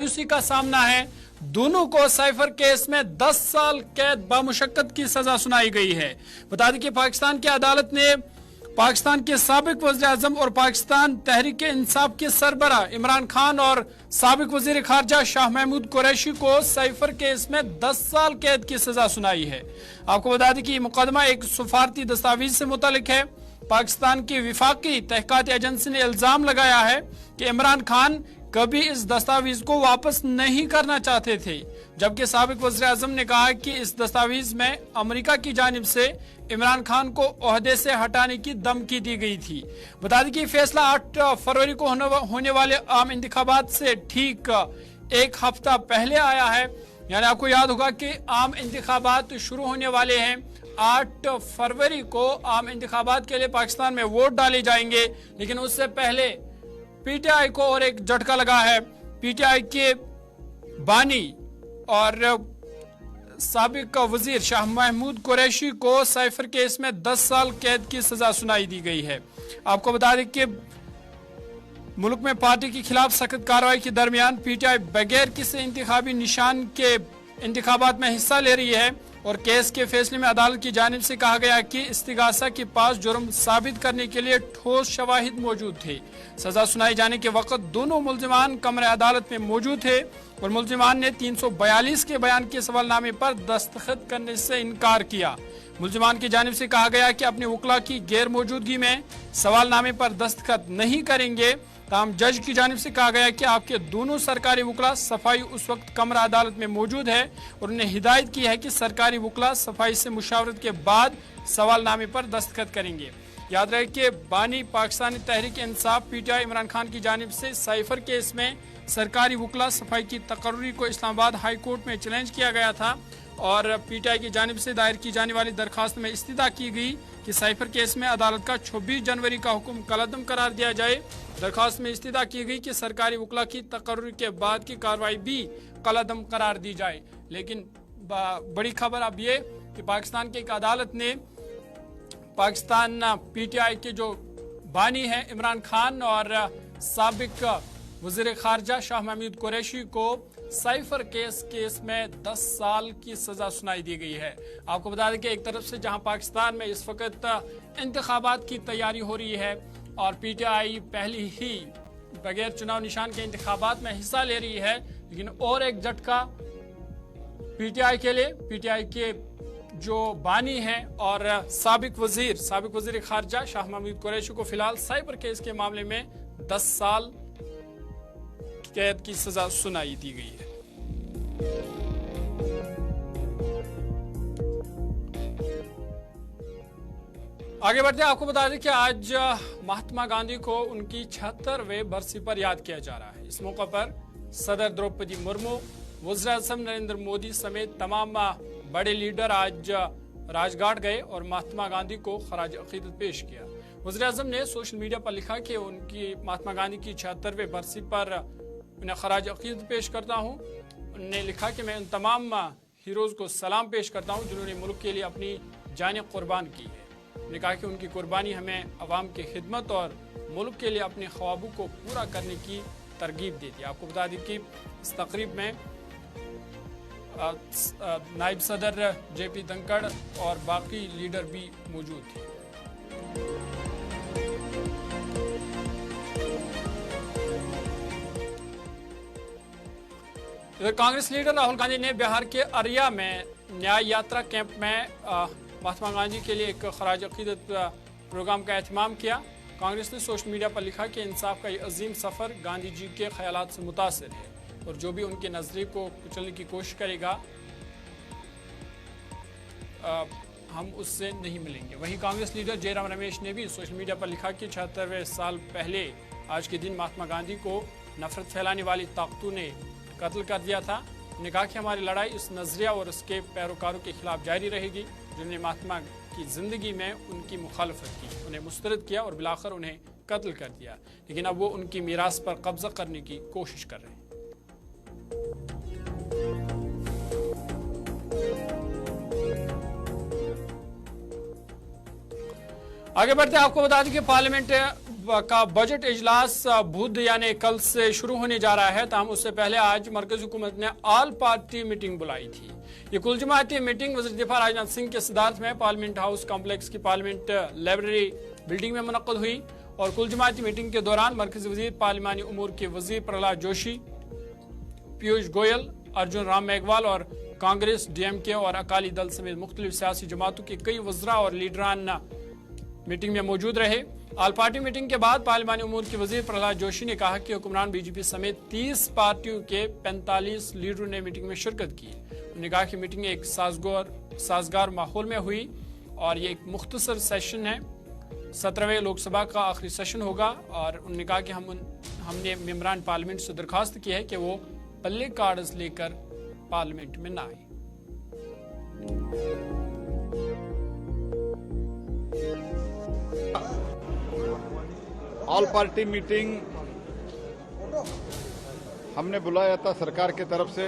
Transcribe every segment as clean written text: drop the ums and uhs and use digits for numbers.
उसी का सामना है। दोनों को साइफर केस में 10 साल कैद बामुशक्कत की सजा सुनाई गई है। बता दें कि पाकिस्तान की अदालत ने पाकिस्तान के साबिक वज़ीर आज़म और पाकिस्तान तहरीक इंसाफ के सरबरा इमरान खान और साबिक वज़ीर खारजा शाह महमूद कुरैशी को साइफर केस में 10 साल कैद की सजा सुनाई है। आपको बता दें कि मुकदमा एक सफारती दस्तावेज से मुतालिक है। पाकिस्तान की विफाकी तहकीकात एजेंसी ने इल्जाम लगाया है कि इमरान खान कभी इस दस्तावेज को वापस नहीं करना चाहते थे, जबकि साबिक वज़ीर आज़म ने कहा कि इस दस्तावेज में अमेरिका की जानिब से इमरान खान को ओहदे से हटाने की धमकी दी गई थी। बता दें कि फैसला 8 फरवरी को होने वाले आम इंतखाबात से ठीक एक हफ्ता पहले आया है। यानी आपको याद होगा कि आम इंतखाबात शुरू होने वाले हैं। 8 फरवरी को आम इंतखाबात के लिए पाकिस्तान में वोट डाले जाएंगे, लेकिन उससे पहले पीटीआई को और एक झटका लगा है। पीटीआई के बानी और साबिक वजीर शाह महमूद कुरैशी को साइफर केस में 10 साल कैद की सजा सुनाई दी गई है। आपको बता दें कि मुल्क में पार्टी के खिलाफ सख्त कार्रवाई के दरमियान पीटीआई बगैर किसी इंतखाबी निशान के इंतखाबात में हिस्सा ले रही है और केस के फैसले में अदालत की जानिब से कहा गया कि इस्तिगासा के पास जुर्म साबित करने के लिए ठोस शवाहिद मौजूद थे। सजा सुनाई जाने के वक्त दोनों मुल्जिमान कमरे अदालत में मौजूद थे और मुल्जिमान ने 342 के बयान के सवालनामे पर दस्तखत करने से इनकार किया। मुल्जिमान की जानिब से कहा गया कि अपने वकला की गैर मौजूदगी में सवालनामे पर दस्तखत नहीं करेंगे। ताहम जज की जानिब से कहा गया कि आपके दोनों सरकारी वकला सफाई उस वक्त कमरा अदालत में मौजूद है और उन्हें हिदायत की है कि सरकारी वकला सफाई से मुशावरत के बाद सवालनामे पर दस्तखत करेंगे। याद रहे कि बानी पाकिस्तानी तहरीक इंसाफ पीटीआई इमरान खान की जानिब से साइफर केस में सरकारी वकला सफाई की तकर्री को इस्लामाबाद हाई कोर्ट में चैलेंज किया गया था और पीटीआई की जानिब से दायर की जाने वाली दरखास्त में इस्तिदा की गई कि साइफर केस में अदालत का 26 जनवरी का हुक्म कलअदम करार दिया जाए। दरखास्त में इस्तिदा की गई कि सरकारी वकला की तकर्री के बाद की कार्रवाई भी कलअदम करार दी जाए। लेकिन बड़ी खबर अब ये कि पाकिस्तान की एक अदालत ने पाकिस्तान पीटीआई के जो बानी है इमरान खान और साबिक वज़ीर खारजा शाह महमूद कुरैशी को साइफर केस में 10 साल की सजा सुनाई दी गई है। आपको बता दें कि एक तरफ से जहां पाकिस्तान में इस वक्त इंतखाबात की तैयारी हो रही है और पीटीआई पहले ही बगैर चुनाव निशान के इंतखाबात में हिस्सा ले रही है, लेकिन और एक झटका पीटीआई के लिए, पीटीआई के जो बानी हैं और साबिक वजीर खारजा शाह महमूद कुरैशी को फिलहाल साइबर केस के मामले में 10 साल कैद की सजा सुनाई दी गई है। आगे बढ़ते आपको बता दें कि आज महात्मा गांधी को उनकी 76वें बरसी पर याद किया जा रहा है। इस मौके पर सदर द्रौपदी मुर्मू, वज़ीर आज़म नरेंद्र मोदी समेत तमाम बड़े लीडर आज राजघाट गए और महात्मा गांधी को खराज अकीदत पेश किया। वज़ीर आज़म ने सोशल मीडिया पर लिखा कि उनकी महात्मा गांधी की 76वें बरसी पर उन्हें खराज अकीदत पेश करता हूँ। उन्होंने लिखा कि मैं उन तमाम हीरोज़ को सलाम पेश करता हूँ जिन्होंने मुल्क के लिए अपनी जानें कुर्बान की है। उन्होंने कहा कि उनकी कुर्बानी हमें अवाम की खिदमत और मुल्क के लिए अपने ख्वाबों को पूरा करने की तरगीब देती है। आपको बता दें कि इस तकरीब में नायब सदर जेपी धनखड़ और बाकी लीडर भी मौजूद थे। इधर कांग्रेस लीडर राहुल गांधी ने बिहार के अरिया में न्याय यात्रा कैंप में महात्मा गांधी के लिए एक खराज अकीदत प्रोग्राम का एहतमाम किया। कांग्रेस ने सोशल मीडिया पर लिखा कि इंसाफ का ये अजीम सफ़र गांधी जी के ख्यालात से मुतासिर है और जो भी उनके नज़रिए को कुचलने की कोशिश करेगा हम उससे नहीं मिलेंगे। वहीं कांग्रेस लीडर जयराम रमेश ने भी सोशल मीडिया पर लिखा कि 76वें साल पहले आज के दिन महात्मा गांधी को नफरत फैलाने वाली ताकतों ने कत्ल कर दिया था। उन्होंने कहा कि हमारी लड़ाई इस नजरिया और उसके पैरोकारों के खिलाफ जारी रहेगी जिन्होंने महात्मा की जिंदगी में उनकी मुखालफत की, उन्हें मुस्तरद किया और बिलाखिर उन्हें कत्ल कर दिया। लेकिन अब वो उनकी मीरास पर कब्जा करने की कोशिश कर रहे हैं। आगे बढ़ते आपको बता दें कि पार्लियामेंट का बजट इजलास बुध यानी कल से शुरू होने जा रहा है। ताहम उससे पहले आज मरकजी हुकूमत ने ऑल पार्टी मीटिंग बुलाई थी। ये कुल जमाती मीटिंग वज़ीर दिफा राजनाथ सिंह के सदारत में पार्लियामेंट हाउस कॉम्प्लेक्स की पार्लियामेंट लाइब्रेरी बिल्डिंग में मुनक्कद हुई और कुल जमाती मीटिंग के दौरान मरकजी वजीर पार्लिमानी उमूर के वजीर प्रहलाद जोशी, पीयूष गोयल, अर्जुन राम मेघवाल और कांग्रेस, DMK और अकाली दल समेत मुख्तलिफ सियासी जमातों के कई वज़रा और लीडरान मीटिंग में मौजूद रहे। ऑल पार्टी मीटिंग के बाद पार्लिमानी उमूर के वजीर प्रहलाद जोशी ने कहा कि हुक्मरान BJP समेत 30 पार्टियों के 45 लीडरों ने मीटिंग में शिरकत की। उन्होंने कहा कि मीटिंग एक साजगार माहौल में हुई और ये एक मुख्तसर सेशन है। 17वें लोकसभा का आखिरी सेशन होगा और उन्होंने कहा कि हमने मेंबरान पार्लियामेंट से दरखास्त की है कि वो पल्ले कार्ड्स लेकर पार्लियामेंट में ना आए। ऑल पार्टी मीटिंग हमने बुलाया था सरकार की तरफ से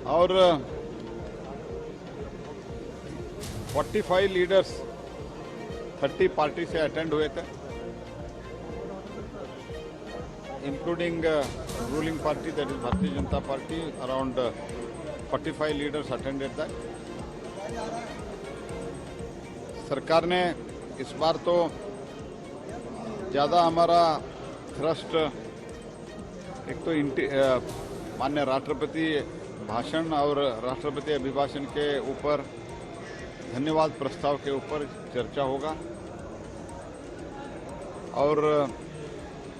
और 45 लीडर्स 30 पार्टी से अटेंड हुए थे, including ruling party that is Bharatiya Janata party. Around 45 leaders attended that. सरकार ने इस बार तो ज़्यादा हमारा थ्रस्ट एक तो माननीय राष्ट्रपति भाषण और राष्ट्रपति अभिभाषण के ऊपर धन्यवाद प्रस्ताव के ऊपर चर्चा होगा और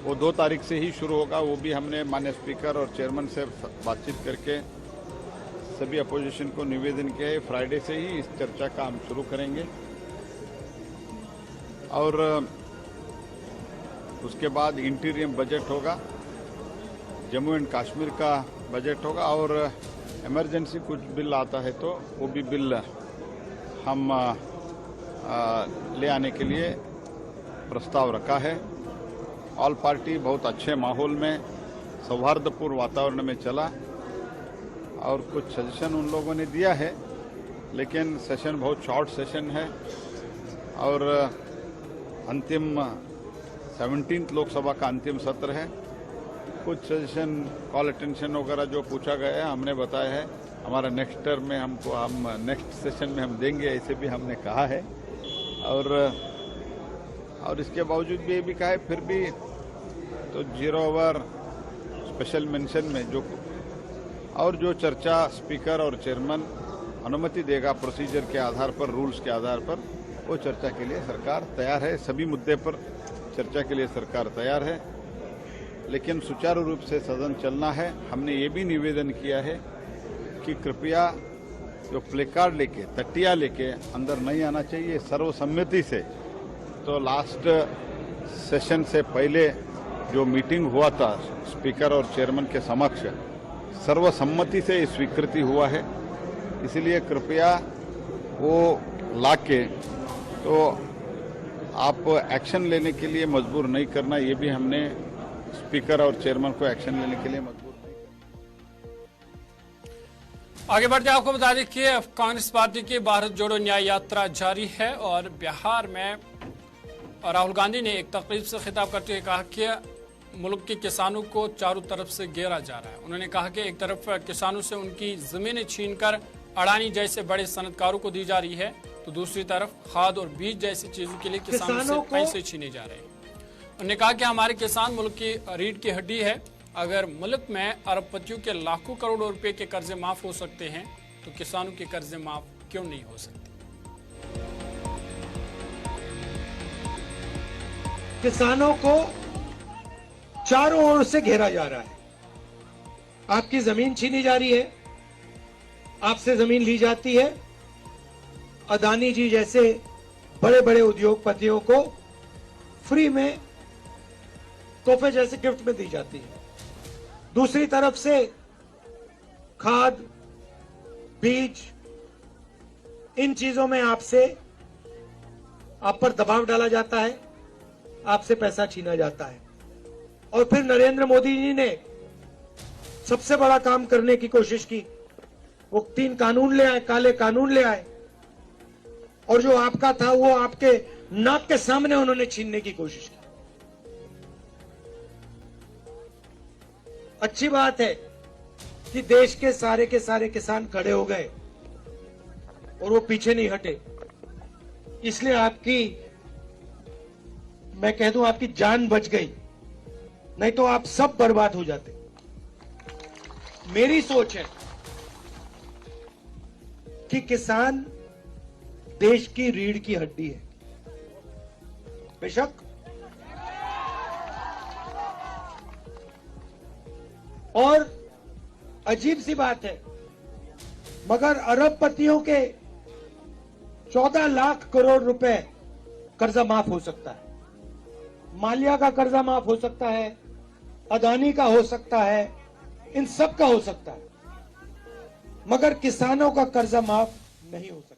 वो 2 तारीख से ही शुरू होगा। वो भी हमने माननीय स्पीकर और चेयरमैन से बातचीत करके सभी अपोजिशन को निवेदन किया है। फ्राइडे से ही इस चर्चा का हम शुरू करेंगे और उसके बाद इंटीरियम बजट होगा, जम्मू एंड कश्मीर का बजट होगा और इमरजेंसी कुछ बिल आता है तो वो भी बिल हम ले आने के लिए प्रस्ताव रखा है। ऑल पार्टी बहुत अच्छे माहौल में सौहार्दपूर्ण वातावरण में चला और कुछ सजेशन उन लोगों ने दिया है, लेकिन सेशन बहुत शॉर्ट सेशन है और अंतिम 17th लोकसभा का अंतिम सत्र है। कुछ सजेशन कॉल अटेंशन वगैरह जो पूछा गया है हमने बताया है हमारा नेक्स्ट टर्म में हम नेक्स्ट सेशन में हम देंगे, ऐसे भी हमने कहा है और इसके बावजूद भी ये भी कहा है फिर भी तो 0 ओवर स्पेशल मेंशन में जो चर्चा स्पीकर और चेयरमैन अनुमति देगा प्रोसीजर के आधार पर, रूल्स के आधार पर, वो चर्चा के लिए सरकार तैयार है। सभी मुद्दे पर चर्चा के लिए सरकार तैयार है, लेकिन सुचारू रूप से सदन चलना है। हमने ये भी निवेदन किया है कि कृपया जो प्लेकार्ड लेके, तट्टिया लेके अंदर नहीं आना चाहिए सर्वसम्मति से। तो लास्ट सेशन से पहले जो मीटिंग हुआ था स्पीकर और चेयरमैन के समक्ष, सर्वसम्मति से स्वीकृति हुआ है, इसलिए कृपया वो लाके तो आप एक्शन लेने के लिए मजबूर नहीं करना। ये भी हमने स्पीकर और चेयरमैन को एक्शन लेने के लिए मजबूर नहीं करना। आगे बढ़ते आपको बता दें कि कांग्रेस पार्टी की भारत जोड़ो न्याय यात्रा जारी है और बिहार में राहुल गांधी ने एक तकरीब से खिताब करते हुए कहा कि मुल्क के किसानों को चारों तरफ से घेरा जा रहा है। उन्होंने कहा कि एक तरफ किसानों से उनकी जमीनें छीनकर अडानी जैसे बड़े सनतकारों को दी जा रही है, तो दूसरी तरफ खाद और बीज जैसी चीजों के लिए किसानों से पैसे छीने जा रहे हैं। उन्होंने कहा कि हमारे किसान मुल्क की रीढ़ की हड्डी है। अगर मुल्क में अरबपतियों के लाखों करोड़ों रुपए के कर्जे माफ हो सकते हैं तो किसानों के कर्जे माफ क्यों नहीं हो सकते। किसानों को चारों ओर से घेरा जा रहा है। आपकी जमीन छीनी जा रही है, आपसे जमीन ली जाती है। अदानी जी जैसे बड़े बड़े उद्योगपतियों को फ्री में तोहफे जैसे गिफ्ट में दी जाती है। दूसरी तरफ से खाद, बीज, इन चीजों में आप पर दबाव डाला जाता है, आपसे पैसा छीना जाता है। और फिर नरेंद्र मोदी जी ने सबसे बड़ा काम करने की कोशिश की। वो 3 कानून ले आए, काले कानून ले आए और जो आपका था वो आपके नाक के सामने उन्होंने छीनने की कोशिश की। अच्छी बात है कि देश के सारे किसान खड़े हो गए और वो पीछे नहीं हटे, इसलिए आपकी, मैं कह दूं, आपकी जान बच गई, नहीं तो आप सब बर्बाद हो जाते। मेरी सोच है कि किसान देश की रीढ़ की हड्डी है। बेशक और अजीब सी बात है, मगर अरबपतियों के 14 लाख करोड़ रुपए कर्जा माफ हो सकता है, माल्या का कर्जा माफ हो सकता है, अदानी का हो सकता है, इन सब का हो सकता है, मगर किसानों का कर्जा माफ नहीं हो सकता।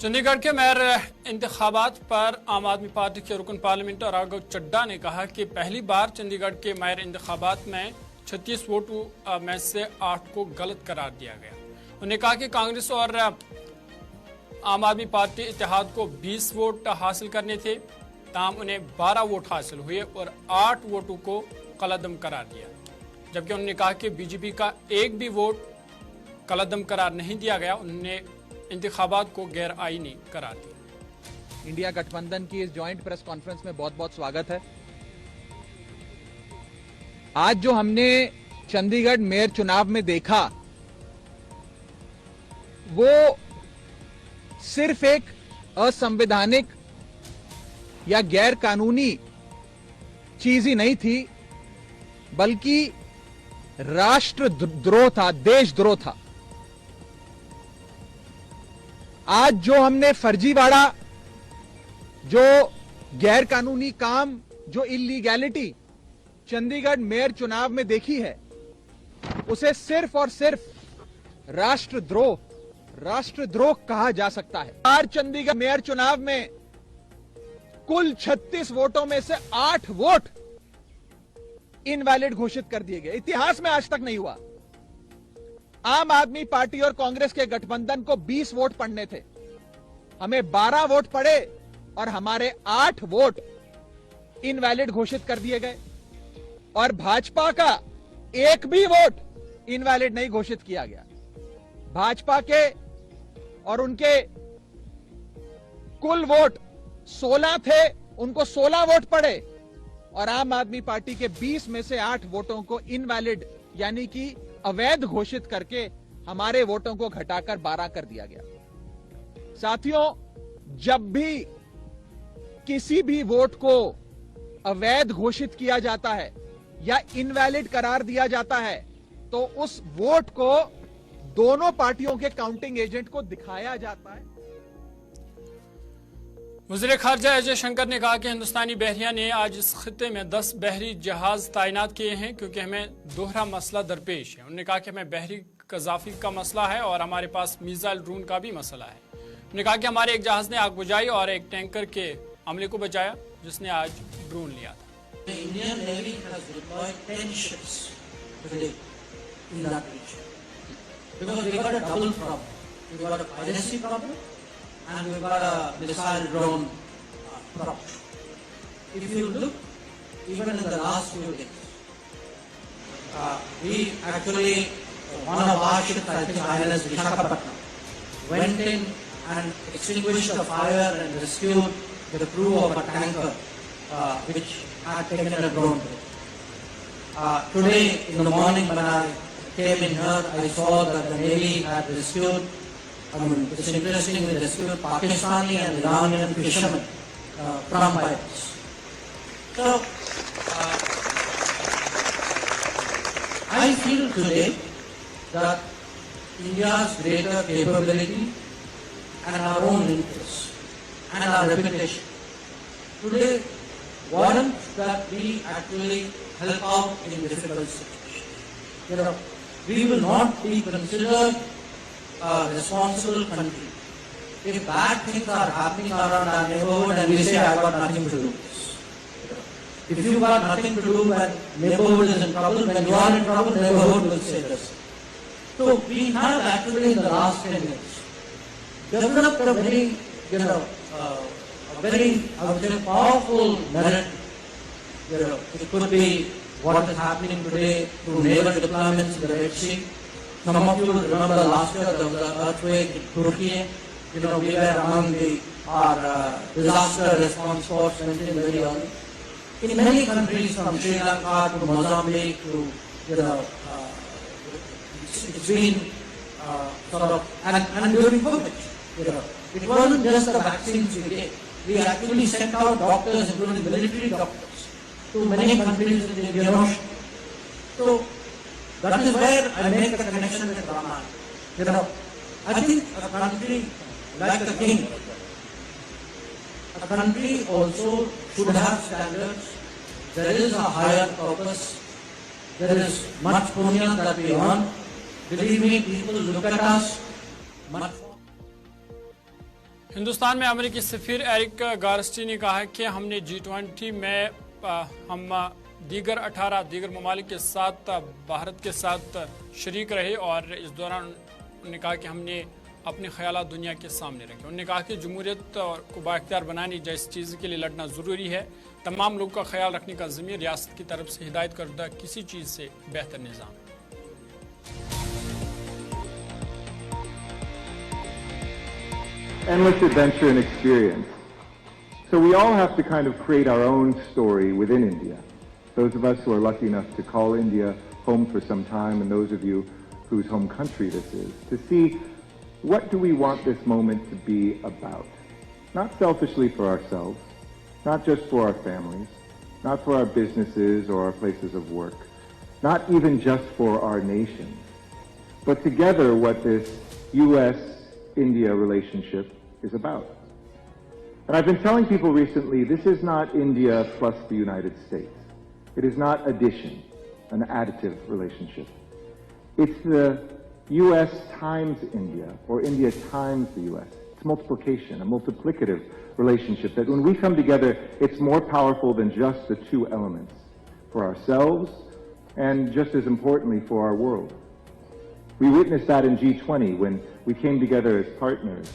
चंडीगढ़ के मेयर इंतखाबात पर आम आदमी पार्टी के रुकन पार्लियामेंट राघव चड्ढा ने कहा कि पहली बार चंडीगढ़ के मेयर इंतखाबात में 36 वोटों में से 8 को गलत करार दिया गया। उन्होंने कहा कि कांग्रेस और आम आदमी पार्टी इत्तेहाद को 20 वोट हासिल करने थे, ताहम उन्हें 12 वोट हासिल हुए और 8 वोटों को कलअदम करार दिया। जबकि उन्होंने कहा कि बीजेपी का एक भी वोट कलअदम करार नहीं दिया गया। उन्होंने इंतखाबात को गैर आईनी करार दिया। इंडिया गठबंधन की इस जॉइंट प्रेस कॉन्फ्रेंस में बहुत बहुत स्वागत है। आज जो हमने चंडीगढ़ मेयर चुनाव में देखा वो सिर्फ एक असंवैधानिक या गैर कानूनी चीज ही नहीं थी, बल्कि राष्ट्रद्रोह था, देशद्रोह था। आज जो हमने फर्जीवाड़ा, जो गैर कानूनी काम, जो इलीगैलिटी चंडीगढ़ मेयर चुनाव में देखी है, उसे सिर्फ और सिर्फ राष्ट्रद्रोह कहा जा सकता है। आज चंडीगढ़ मेयर चुनाव में कुल 36 वोटों में से 8 वोट इनवैलिड घोषित कर दिए गए। इतिहास में आज तक नहीं हुआ। आम आदमी पार्टी और कांग्रेस के गठबंधन को 20 वोट पड़ने थे, हमें 12 वोट पड़े और हमारे 8 वोट इनवैलिड घोषित कर दिए गए। और भाजपा का एक भी वोट इनवैलिड नहीं घोषित किया गया। भाजपा के और उनके कुल वोट 16 थे, उनको 16 वोट पड़े और आम आदमी पार्टी के 20 में से 8 वोटों को इनवैलिड यानी कि अवैध घोषित करके हमारे वोटों को घटाकर 12 कर दिया गया। साथियों, जब भी किसी भी वोट को अवैध घोषित किया जाता है या इनवैलिड करार दिया जाता है, तो उस वोट को दोनों पार्टियों के काउंटिंग एजेंट को दिखाया जाता है। वज़ीर खारजा अजय शंकर ने कहा कि हिंदुस्तानी बहरिया ने आज इस खित्ते में 10 बहरी जहाज तैनात किए हैं क्योंकि हमें दोहरा मसला दरपेश है। उन्होंने कहा कि हमें बहरी कजाफी का मसला है और हमारे पास मिसाइल ड्रोन का भी मसला है। उन्होंने कहा कि हमारे एक जहाज ने आग बुझाई और एक टैंकर के अमले को बचाया जिसने आज ड्रोन लिया था। The Indian Navy has deployed 10 ships today in that region. Because we got a double problem. We got a piracy problem and we got a missile drone problem. If you look, even in the last few days, we actually, one of our ships, I think INS Visakhapatnam, went in and extinguished the fire and rescued the crew of a tanker which had taken a drone. Today in the morning when I came in here, I saw that the Navy had rescued, it's interesting, we rescued Pakistani and Iranian fishermen from pirates. So, I feel today that India's greater capability and our own interests and our reputation today warrants that we actually help out in difficult situations. We will not be considered a responsible country if bad things are happening around our neighborhood and we say, I got nothing to do with this. If you got nothing to do when neighborhood is in trouble, when you are in trouble, neighborhood will say this. So we have actually in the last 10 years developed a very, a very, I would say, powerful narrative. It could be what is happening today through naval deployments in the Red Sea. Some of you will remember last year there was an earthquake in Turkey. We were among our disaster response force went in very early. In many countries, from Sri Lanka to Mozambique to, it's been sort of, and during COVID, it wasn't just the vaccines we gave. We actually sent out doctors, including military doctors, to many countries in the Indian Ocean. So that is where I make the connection with Ramayana. I think a country like the king, a country also should have standards. There is a higher purpose. There is much punya that we earn. Believe me, people look at us much more. Hindustan में अमेरिकी सफीर Eric गारस्टी ने कहा है कि हमने G20 में हम दीगर 18 दीगर ममालिक के साथ भारत के साथ शरीक रहे और इस दौरान उन्होंने कहा कि हमने अपने ख्यालात दुनिया के सामने रखे। उन्होंने कहा कि जमहूरियत को बाइख्तियार बनाने जैसी चीज़ के लिए लड़ना ज़रूरी है। तमाम लोगों का ख्याल रखने का ज़मीर रियासत की तरफ से हिदायत करदा किसी चीज़ से बेहतर निज़ाम। Endless adventure and experience. So we all have to kind of create our own story within India. Those of us who are lucky enough to call India home for some time, and those of you whose home country this is, to see what do we want this moment to be about. Not selfishly for ourselves, not just for our families, not for our businesses or our places of work, not even just for our nations, but together what this U.S.-India relationship is about. And I've been telling people recently, this is not India plus the United States. It is not addition, an additive relationship. It's the U.S. times India, or India times the U.S. It's multiplication, a multiplicative relationship that when we come together, it's more powerful than just the two elements for ourselves and just as importantly for our world. We witnessed that in G20 when we came together as partners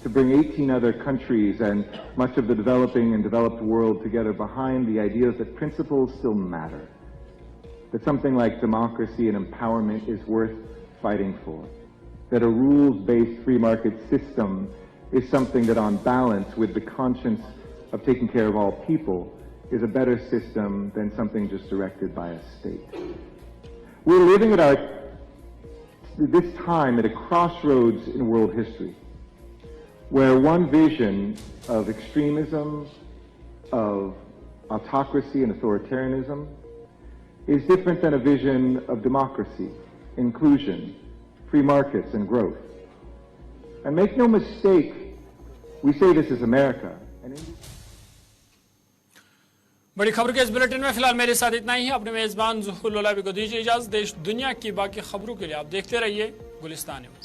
to bring 18 other countries and much of the developing and developed world together behind the ideas that principles still matter, that something like democracy and empowerment is worth fighting for, that a rules-based free market system is something that on balance with the conscience of taking care of all people is a better system than something just directed by a state. We're living at this time at a crossroads in world history, where one vision of extremism, of autocracy and authoritarianism is different than a vision of democracy, inclusion, free markets and growth. And make no mistake, we say this is America. बड़ी खबर के इस bulletin में फिलहाल मेरे साथ इतना ही है। अपने मेजबान ज़ुहूर लोलावी को दीजिए इजाज़त। देश दुनिया की बाकी खबरों के लिए आप देखते रहिए गुलिस्तान न्यूज़।